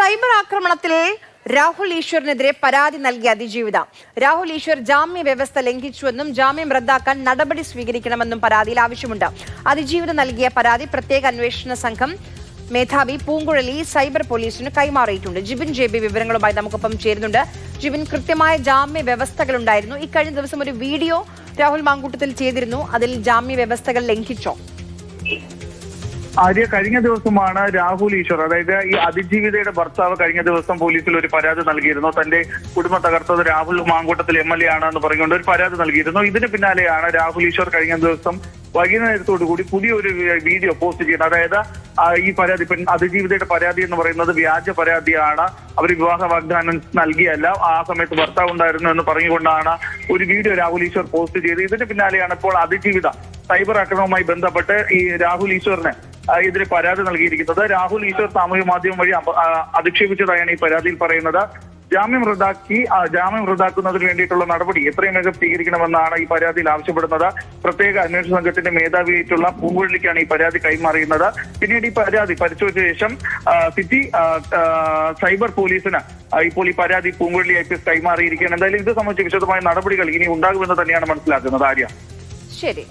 Cyber ആക്രമണത്തിൽ രാഹുൽ ഈശ്വറിനെതിരെ പരാതി നൽകിയ അതിജീവിത. രാഹുൽ ഈശ്വർ ജാമ്യ വ്യവസ്ഥ ലംഘിച്ചുവെന്നും ജാമ്യം റദ്ദാക്കാൻ നടപടി സ്വീകരിക്കണമെന്നും പരാതിയിൽ ആവശ്യമുണ്ട്. അതിജീവിത നൽകിയ പരാതി പ്രത്യേക അന്വേഷണ സംഘം മേധാവി പൂങ്കുഴലി സൈബർ പോലീസിന് കൈമാറിയിട്ടുണ്ട്. ജിബിൻ JB വിവരങ്ങളുമായി നമുക്കൊപ്പം ചേരുന്നുണ്ട്. ജിബിൻ, കൃത്യമായ ജാമ്യ വ്യവസ്ഥകൾ ഉണ്ടായിരുന്നു. ഇക്കഴിഞ്ഞ ദിവസം ഒരു വീഡിയോ രാഹുൽ മാങ്കൂട്ടത്തിൽ ചെയ്തിരുന്നു. അതിൽ ജാമ്യ വ്യവസ്ഥകൾ ലംഘിച്ചോ? ആര്യ, കഴിഞ്ഞ ദിവസമാണ് രാഹുൽ ഈശ്വർ, അതായത് ഈ അതിജീവിതയുടെ ഭർത്താവ് കഴിഞ്ഞ ദിവസം പോലീസിൽ ഒരു പരാതി നൽകിയിരുന്നു. തന്റെ കുടുംബം തകർത്തത് രാഹുൽ മാങ്കൂട്ടത്തിൽ MLA ആണെന്ന് പറഞ്ഞുകൊണ്ട് ഒരു പരാതി നൽകിയിരുന്നു. ഇതിന് പിന്നാലെയാണ് രാഹുൽ ഈശ്വർ കഴിഞ്ഞ ദിവസം വൈകുന്നേരത്തോടു കൂടി പുതിയൊരു വീഡിയോ പോസ്റ്റ് ചെയ്യുന്നത്. അതായത് ഈ പരാതി, അതിജീവിതയുടെ പരാതി എന്ന് പറയുന്നത് വ്യാജ പരാതിയാണ്. അവർ വിവാഹ വാഗ്ദാനം നൽകിയല്ല, ആ സമയത്ത് ഭർത്താവ് ഉണ്ടായിരുന്നു എന്ന് പറഞ്ഞുകൊണ്ടാണ് ഒരു വീഡിയോ രാഹുൽ ഈശ്വർ പോസ്റ്റ് ചെയ്തത്. ഇതിന് പിന്നാലെയാണ് ഇപ്പോൾ അതിജീവിത സൈബർ ആക്രമണവുമായി ബന്ധപ്പെട്ട് ഈ രാഹുൽ ഈശ്വറിന് എതിരെ പരാതി നൽകിയിരിക്കുന്നത്. രാഹുൽ ഈശ്വർ സാമൂഹ്യ മാധ്യമം വഴി അധിക്ഷേപിച്ചതായാണ് ഈ പരാതിയിൽ പറയുന്നത്. ജാമ്യം റദ്ദാക്കുന്നതിന് വേണ്ടിയിട്ടുള്ള നടപടി എത്രയും വേഗം സ്വീകരിക്കണമെന്നാണ് ഈ പരാതിയിൽ ആവശ്യപ്പെടുന്നത്. പ്രത്യേക അന്വേഷണ സംഘത്തിന്റെ മേധാവിയായിട്ടുള്ള പൂങ്കുഴലിക്കാണ് ഈ പരാതി കൈമാറിയുന്നത്. പിന്നീട് ഈ പരാതി പരിശോധിച്ച ശേഷം സിറ്റി സൈബർ പോലീസിന് ഇപ്പോൾ ഈ പരാതി പൂങ്കുഴലി IPS കൈമാറിയിരിക്കുകയാണ്. എന്തായാലും ഇത് സംബന്ധിച്ച് വിശദമായ നടപടികൾ ഇനി ഉണ്ടാകുമെന്ന് തന്നെയാണ് മനസ്സിലാക്കുന്നത്. ആര്യ, ശരി.